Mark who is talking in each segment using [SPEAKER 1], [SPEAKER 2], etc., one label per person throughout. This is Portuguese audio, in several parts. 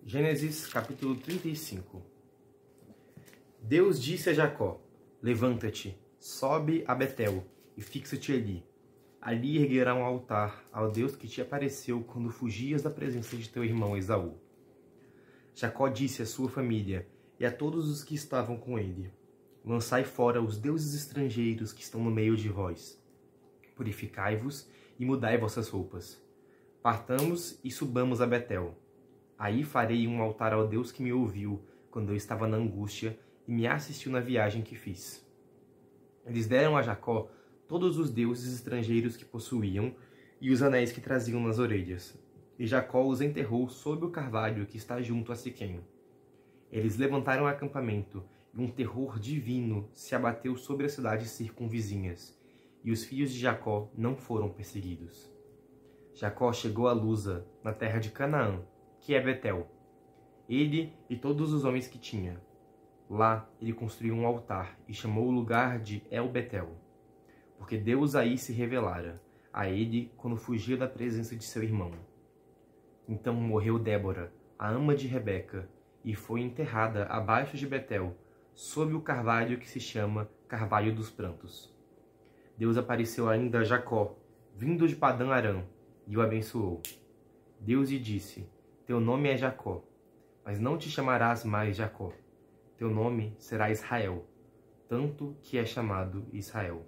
[SPEAKER 1] Gênesis capítulo 35. Deus disse a Jacó: levanta-te, sobe a Betel e fixa-te ali. Ali erguerá um altar ao Deus que te apareceu quando fugias da presença de teu irmão Esaú. Jacó disse à sua família e a todos os que estavam com ele: lançai fora os deuses estrangeiros que estão no meio de vós. Purificai-vos e mudai vossas roupas. Partamos e subamos a Betel. Aí farei um altar ao Deus que me ouviu quando eu estava na angústia e me assistiu na viagem que fiz. Eles deram a Jacó todos os deuses estrangeiros que possuíam e os anéis que traziam nas orelhas. E Jacó os enterrou sob o carvalho que está junto a Siquém. Eles levantaram acampamento e um terror divino se abateu sobre as cidades circunvizinhas. E os filhos de Jacó não foram perseguidos. Jacó chegou a Luza, na terra de Canaã, que é Betel, ele e todos os homens que tinha. Lá ele construiu um altar e chamou o lugar de El-Betel, porque Deus aí se revelara a ele quando fugia da presença de seu irmão. Então morreu Débora, a ama de Rebeca, e foi enterrada abaixo de Betel, sob o carvalho que se chama Carvalho dos Prantos. Deus apareceu ainda a Jacó, vindo de Padã-Arã, e o abençoou. Deus lhe disse: teu nome é Jacó, mas não te chamarás mais Jacó. Teu nome será Israel, tanto que é chamado Israel.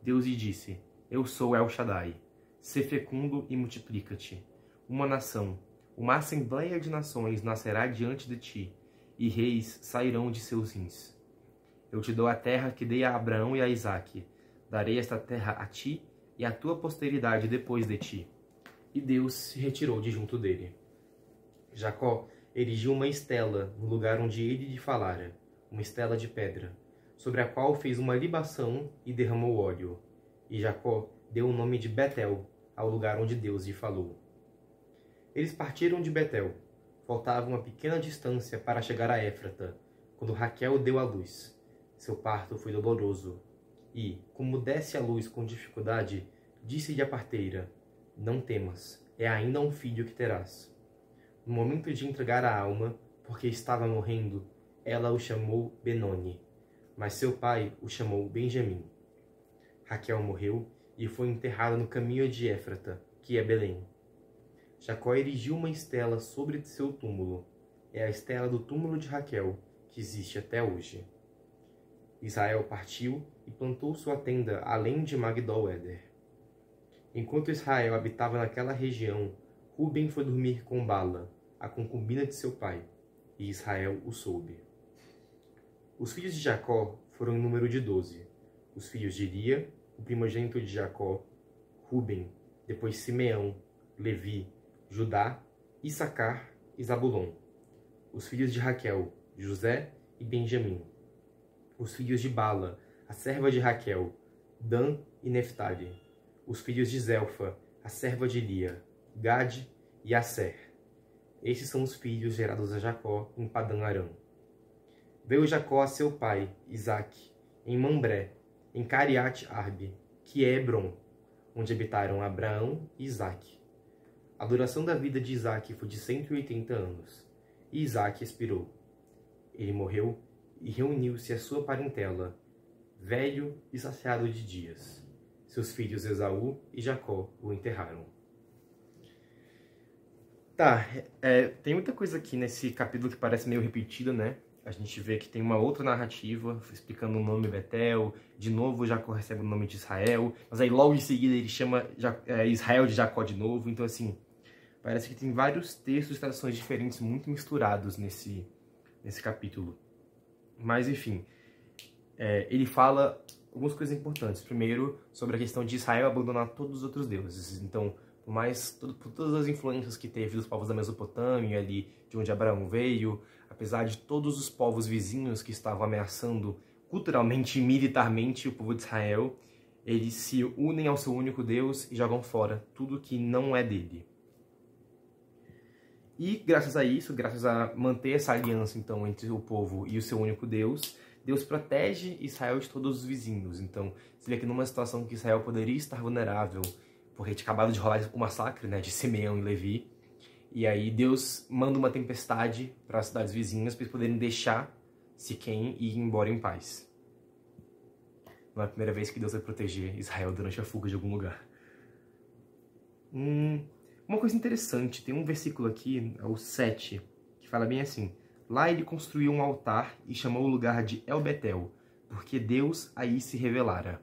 [SPEAKER 1] Deus lhe disse: eu sou El Shaddai. Sê fecundo e multiplica-te. Uma nação, uma assembleia de nações nascerá diante de ti, e reis sairão de seus rins. Eu te dou a terra que dei a Abraão e a Isaque. Darei esta terra a ti e à tua posteridade depois de ti. E Deus se retirou de junto dele. Jacó erigiu uma estela no lugar onde ele lhe falara, uma estela de pedra, sobre a qual fez uma libação e derramou óleo. E Jacó deu o nome de Betel ao lugar onde Deus lhe falou. Eles partiram de Betel. Faltava uma pequena distância para chegar a Éfrata, quando Raquel deu à luz. Seu parto foi doloroso. E, como desse à luz com dificuldade, disse-lhe a parteira: não temas, é ainda um filho que terás. No momento de entregar a alma, porque estava morrendo, ela o chamou Benoni, mas seu pai o chamou Benjamim. Raquel morreu e foi enterrada no caminho de Éfrata, que é Belém. Jacó erigiu uma estela sobre seu túmulo. É a estela do túmulo de Raquel, que existe até hoje. Israel partiu e plantou sua tenda além de Magdol-Eder. Enquanto Israel habitava naquela região, Ruben foi dormir com Bala, a concubina de seu pai, e Israel o soube. Os filhos de Jacó foram em número de 12. Os filhos de Lia, o primogênito de Jacó, Ruben, depois Simeão, Levi, Judá, Issacar e Zabulon. Os filhos de Raquel, José e Benjamim. Os filhos de Bala, a serva de Raquel, Dan e Neftali. Os filhos de Zelfa, a serva de Lia, Gade e Asser. Estes são os filhos gerados a Jacó em Padã-Arã. Veio Jacó a seu pai, Isaque, em Mambré, em Cariate-Arbe, que é Hebron, onde habitaram Abraão e Isaque. A duração da vida de Isaque foi de 180 anos, e Isaque expirou. Ele morreu e reuniu-se a sua parentela, velho e saciado de dias. Seus filhos Esaú e Jacó o enterraram. Tá, tem muita coisa aqui nesse capítulo que parece meio repetida, né? A gente vê que tem uma outra narrativa explicando o nome Betel. De novo, Jacó recebe o nome de Israel. Mas aí logo em seguida ele chama Israel de Jacó de novo. Então assim, parece que tem vários textos e traduções diferentes muito misturados nesse capítulo. Mas enfim, ele fala algumas coisas importantes. Primeiro, sobre a questão de Israel abandonar todos os outros deuses. Então, por todas as influências que teve dos povos da Mesopotâmia, ali de onde Abraão veio, apesar de todos os povos vizinhos que estavam ameaçando culturalmente e militarmente o povo de Israel, eles se unem ao seu único Deus e jogam fora tudo que não é dele. E graças a isso, graças a manter essa aliança então entre o povo e o seu único Deus, Deus protege Israel de todos os vizinhos. Então, você vê que numa situação que Israel poderia estar vulnerável, porque tinha acabado de rolar o massacre, né, de Simeão e Levi, E aí Deus manda uma tempestade para as cidades vizinhas para eles poderem deixar Siquém e ir embora em paz. Não é a primeira vez que Deus vai proteger Israel durante a fuga de algum lugar. Uma coisa interessante, tem um versículo aqui, é o 7, que fala bem assim: lá ele construiu um altar e chamou o lugar de El Betel, porque Deus aí se revelara.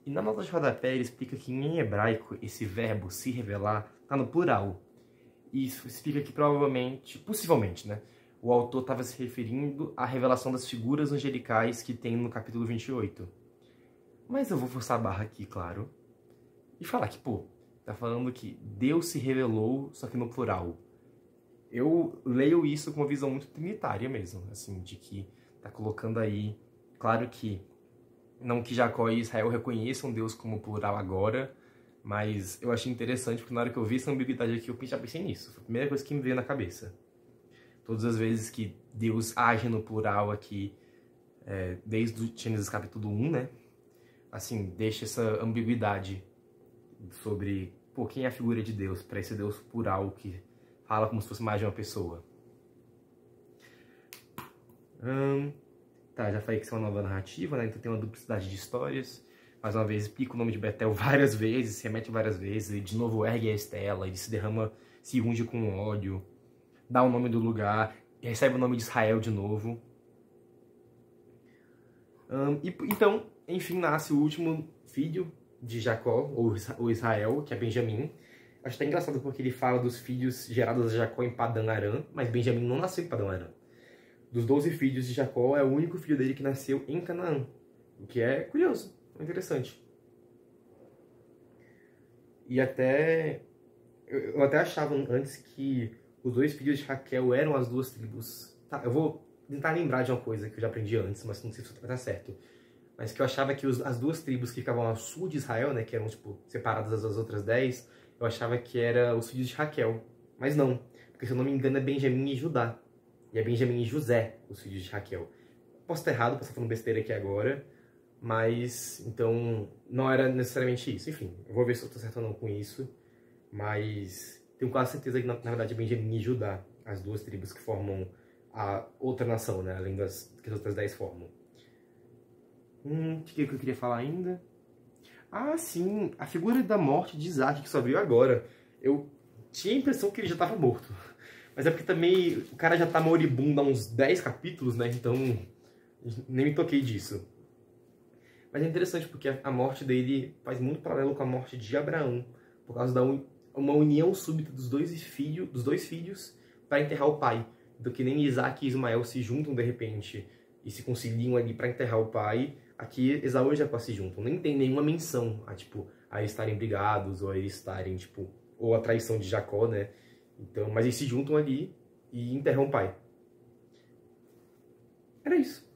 [SPEAKER 1] E na nota de rodapé ele explica que em hebraico esse verbo se revelar está no plural. E isso explica que provavelmente, possivelmente, né, o autor estava se referindo à revelação das figuras angelicais que tem no capítulo 28. Mas eu vou forçar a barra aqui, claro, e falar que, pô, tá falando que Deus se revelou, só que no plural. Eu leio isso com uma visão muito trinitária mesmo, assim, de que tá colocando aí, claro que, não que Jacó e Israel reconheçam Deus como plural agora, mas eu achei interessante porque na hora que eu vi essa ambiguidade aqui, eu já pensei nisso. Foi a primeira coisa que me veio na cabeça. Todas as vezes que Deus age no plural aqui, desde o Gênesis capítulo 1, né? Assim, deixa essa ambiguidade sobre, pô, quem é a figura de Deus, para esse Deus plural que fala como se fosse mais de uma pessoa. Tá, já falei que isso é uma nova narrativa, né? Então tem uma duplicidade de histórias. Mais uma vez, explica o nome de Betel várias vezes, se remete várias vezes, ele de novo ergue a estela, ele se derrama, se unge com óleo, dá o nome do lugar, e recebe o nome de Israel de novo. Então, enfim, nasce o último filho de Jacó, ou Israel, que é Benjamim. Acho até engraçado porque ele fala dos filhos gerados a Jacó em Padan Aram, mas Benjamim não nasceu em Padan Aram. Dos 12 filhos de Jacó, é o único filho dele que nasceu em Canaã, o que é curioso, interessante. E até eu até achava antes que os 2 filhos de Raquel eram as 2 tribos. Tá, eu vou tentar lembrar de uma coisa que eu já aprendi antes, mas não sei se vai estar certo. Mas que eu achava que as 2 tribos que ficavam ao sul de Israel, né, que eram tipo separadas das outras 10, eu achava que era os filhos de Raquel. Mas não, porque se eu não me engano é Benjamim e Judá. E é Benjamim e José, os filhos de Raquel. Posso estar errado, posso estar falando besteira aqui agora, mas então não era necessariamente isso. Enfim, eu vou ver se eu estou certo ou não com isso, mas tenho quase certeza que na verdade é Benjamim e Judá, as 2 tribos que formam a outra nação, né, além das que as outras 10 formam. O que eu queria falar ainda? Ah, sim, a figura da morte de Isaac que só veio agora. Eu tinha a impressão que ele já estava morto. Mas é porque também o cara já tá moribundo há uns 10 capítulos, né? Então nem me toquei disso. Mas é interessante porque a morte dele faz muito paralelo com a morte de Abraão, por causa da uma união súbita dos dois filhos para enterrar o pai. Do que nem Isaac e Ismael se juntam de repente e se conciliam ali para enterrar o pai, aqui Esaú e Jacó se juntam. Nem tem nenhuma menção a eles estarem brigados ou a eles estarem, tipo, ou a traição de Jacó, né? Então, mas eles se juntam ali e enterram o pai. Era isso.